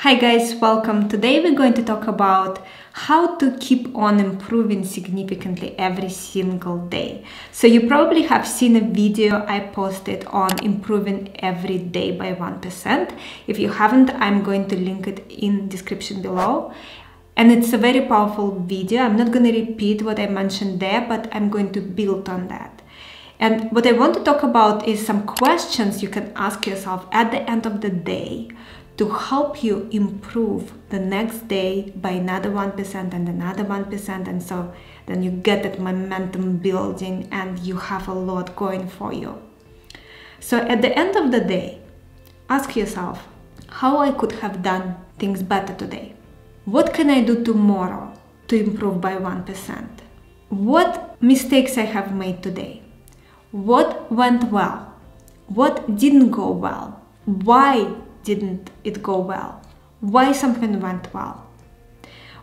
Hi guys, welcome. Today we're going to talk about how to keep on improving significantly every single day. So you probably have seen a video I posted on improving every day by 1%. If you haven't, I'm going to link it in description below. And it's a very powerful video. I'm not going to repeat what I mentioned there, but I'm going to build on that. And what I want to talk about is some questions you can ask yourself at the end of the day to help you improve the next day by another 1% and another 1%, and so then you get that momentum building and you have a lot going for you. So at the end of the day, ask yourself how I could have done things better today. What can I do tomorrow to improve by 1%? What mistakes I have made today? What went well? What didn't go well? Why didn't it go well? Why something went well?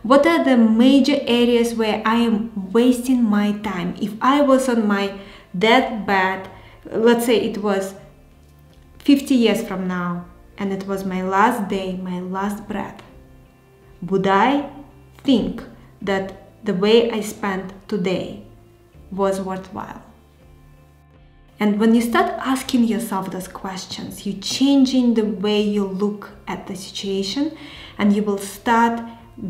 What are the major areas where I am wasting my time? If I was on my deathbed, let's say it was 50 years from now, and it was my last day, my last breath, would I think that the way I spent today was worthwhile? And when you start asking yourself those questions, you're changing the way you look at the situation, and you will start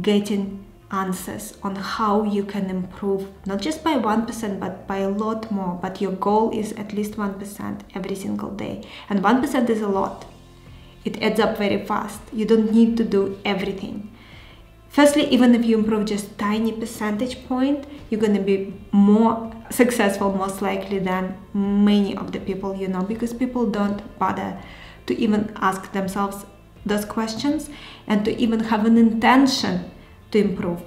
getting answers on how you can improve, not just by 1%, but by a lot more. But your goal is at least 1% every single day. And 1% is a lot. It adds up very fast. You don't need to do everything. Firstly, even if you improve just tiny percentage point, you're going to be more successful most likely than many of the people you know, because people don't bother to even ask themselves those questions and to even have an intention to improve.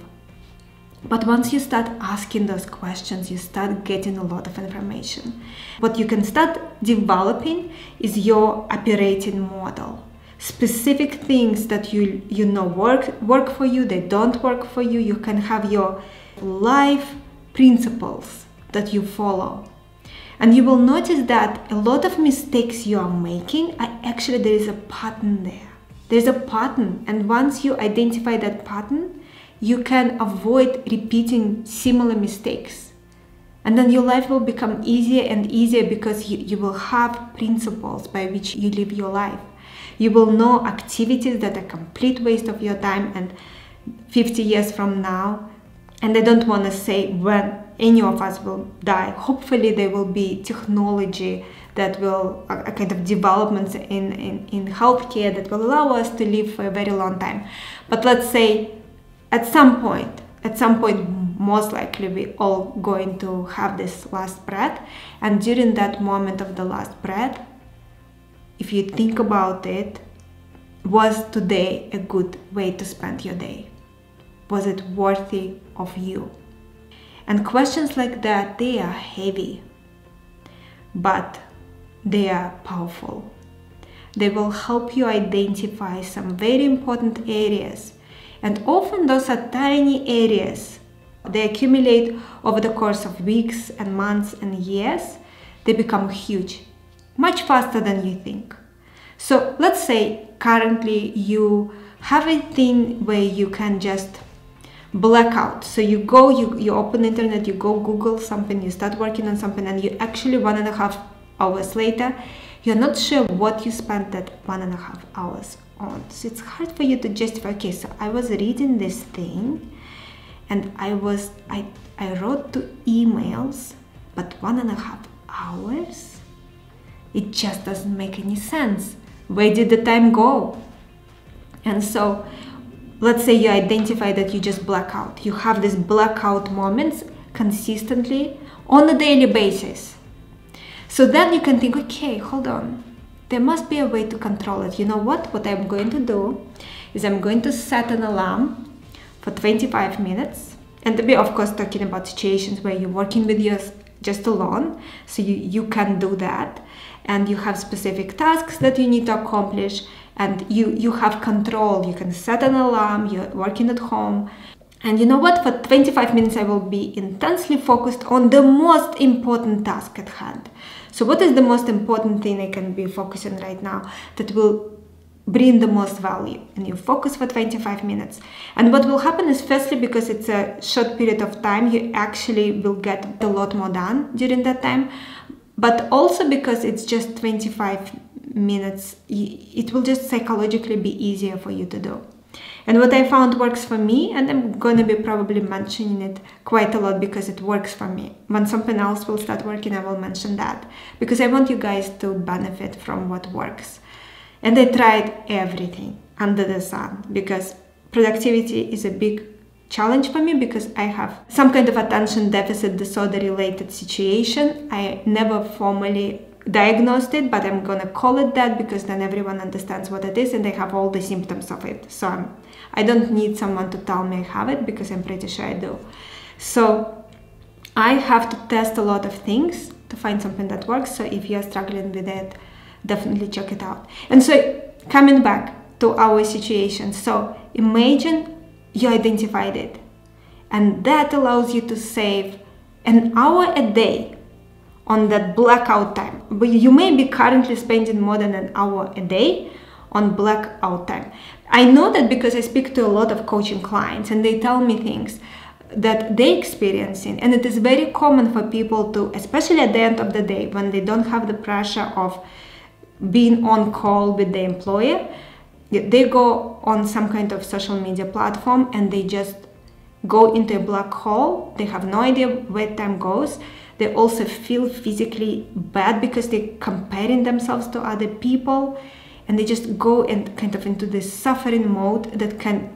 But once you start asking those questions, you start getting a lot of information. What you can start developing is your operating model. Specific things that you know work for you, they don't work for you. You can have your life principles that you follow. And you will notice that a lot of mistakes you are making are actually, there is a pattern there. There's a pattern, and once you identify that pattern, you can avoid repeating similar mistakes. And then your life will become easier and easier because you will have principles by which you live your life. You will know activities that are complete waste of your time, and 50 years from now, and I don't want to say when any of us will die. Hopefully there will be technology that will, a kind of developments in healthcare that will allow us to live for a very long time. But let's say at some point, most likely we all going to have this last breath, and during that moment of the last breath, if you think about it, was today a good way to spend your day? Was it worthy of you? And questions like that, they are heavy, but they are powerful. They will help you identify some very important areas. And often those are tiny areas. They accumulate over the course of weeks and months and years. They become huge, much faster than you think. So let's say currently you have a thing where you can just black out. So you go, you open the internet, you go Google something, you start working on something, and you actually 1.5 hours later, you're not sure what you spent that 1.5 hours on. So it's hard for you to justify, okay, so I was reading this thing and I wrote 2 emails, but 1.5 hours? It just doesn't make any sense. Where did the time go? And so let's say you identify that you just black out. You have these blackout moments consistently on a daily basis. So then you can think, okay, hold on. There must be a way to control it. You know what? What I'm going to do is I'm going to set an alarm for 25 minutes. And we're of course talking about situations where you're working with yours just alone. So you can do that. And you have specific tasks that you need to accomplish, and you have control. You can set an alarm, you're working at home. And you know what? For 25 minutes I will be intensely focused on the most important task at hand. So what is the most important thing I can be focusing right now that will bring the most value, and you focus for 25 minutes. And what will happen is, firstly, because it's a short period of time, you actually will get a lot more done during that time, but also because it's just 25 minutes, it will just psychologically be easier for you to do. And what I found works for me, and I'm going to be probably mentioning it quite a lot because it works for me. When something else will start working, I will mention that, because I want you guys to benefit from what works. And I tried everything under the sun, because productivity is a big challenge for me, because I have some kind of attention deficit disorder related situation. I never formally diagnosed it, but I'm gonna call it that because then everyone understands what it is and they have all the symptoms of it. So I don't need someone to tell me I have it, because I'm pretty sure I do. So I have to test a lot of things to find something that works. So if you're struggling with it, definitely check it out. And so coming back to our situation, so imagine you identified it, and that allows you to save an hour a day on that blackout time. But you may be currently spending more than an hour a day on blackout time. I know that because I speak to a lot of coaching clients and they tell me things that they're experiencing, and it is very common for people to, especially at the end of the day when they don't have the pressure of being on call with the employer, they go on some kind of social media platform and they just go into a black hole. They have no idea where time goes. They also feel physically bad because they're comparing themselves to other people, and they just go and kind of into this suffering mode that can,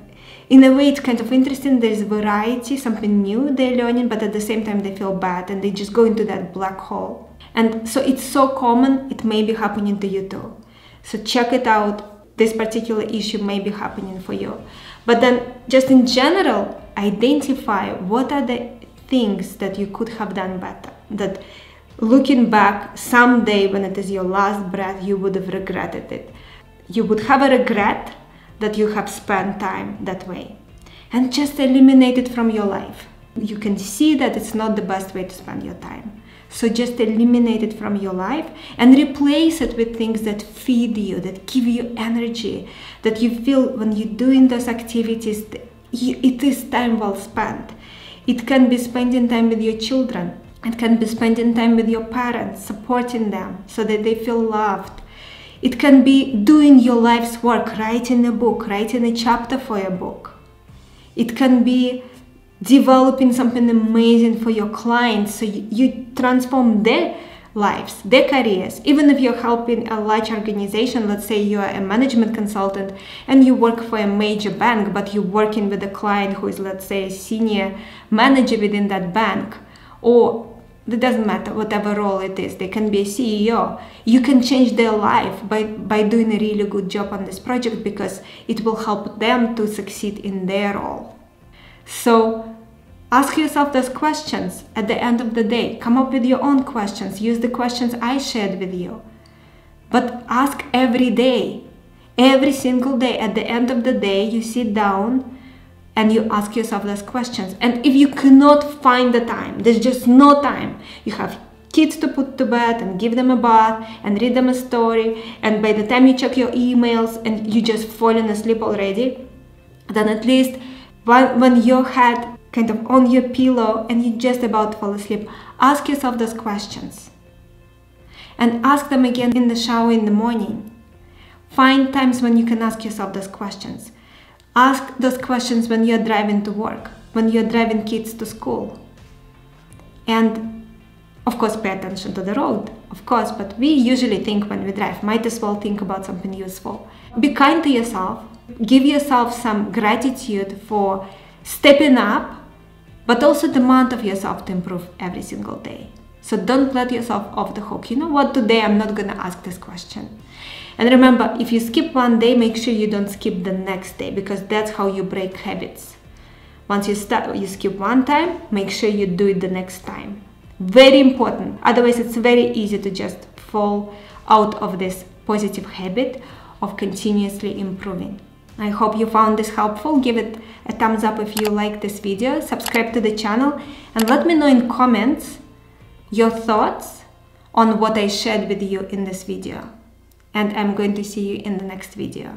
in a way, it's kind of interesting. There's variety, something new they're learning, but at the same time they feel bad and they just go into that black hole. And so it's so common, it may be happening to you too. So check it out. This particular issue may be happening for you. But then just in general, identify what are the things that you could have done better, that looking back someday when it is your last breath, you would have regretted it. You would have a regret that you have spent time that way, and just eliminate it from your life. You can see that it's not the best way to spend your time. So just eliminate it from your life and replace it with things that feed you, that give you energy, that you feel when you're doing those activities, it is time well spent. It can be spending time with your children. It can be spending time with your parents, supporting them so that they feel loved. It can be doing your life's work, writing a book, writing a chapter for a book. It can be developing something amazing for your clients, so you transform their lives, their careers. Even if you're helping a large organization, let's say you are a management consultant and you work for a major bank, but you're working with a client who is, let's say, a senior manager within that bank, or it doesn't matter, whatever role it is, they can be a CEO. You can change their life by doing a really good job on this project, because it will help them to succeed in their role. So ask yourself those questions at the end of the day. Come up with your own questions. Use the questions I shared with you. But ask every day, every single day. At the end of the day, you sit down and you ask yourself those questions. And if you cannot find the time, there's just no time, you have kids to put to bed and give them a bath and read them a story, and by the time you check your emails and you just fallen asleep already, then at least when your head kind of on your pillow and you're just about to fall asleep, ask yourself those questions. And ask them again in the shower in the morning. Find times when you can ask yourself those questions. Ask those questions when you're driving to work, when you're driving kids to school. And of course, pay attention to the road, of course, but we usually think when we drive, might as well think about something useful. Be kind to yourself. Give yourself some gratitude for stepping up, but also demand of yourself to improve every single day. So don't let yourself off the hook. You know what, today I'm not going to ask this question. And remember, if you skip one day, make sure you don't skip the next day, because that's how you break habits. Once you skip one time, make sure you do it the next time. Very important. Otherwise, it's very easy to just fall out of this positive habit of continuously improving. I hope you found this helpful. Give it a thumbs up if you like this video, subscribe to the channel, and let me know in comments your thoughts on what I shared with you in this video. and I'm going to see you in the next video.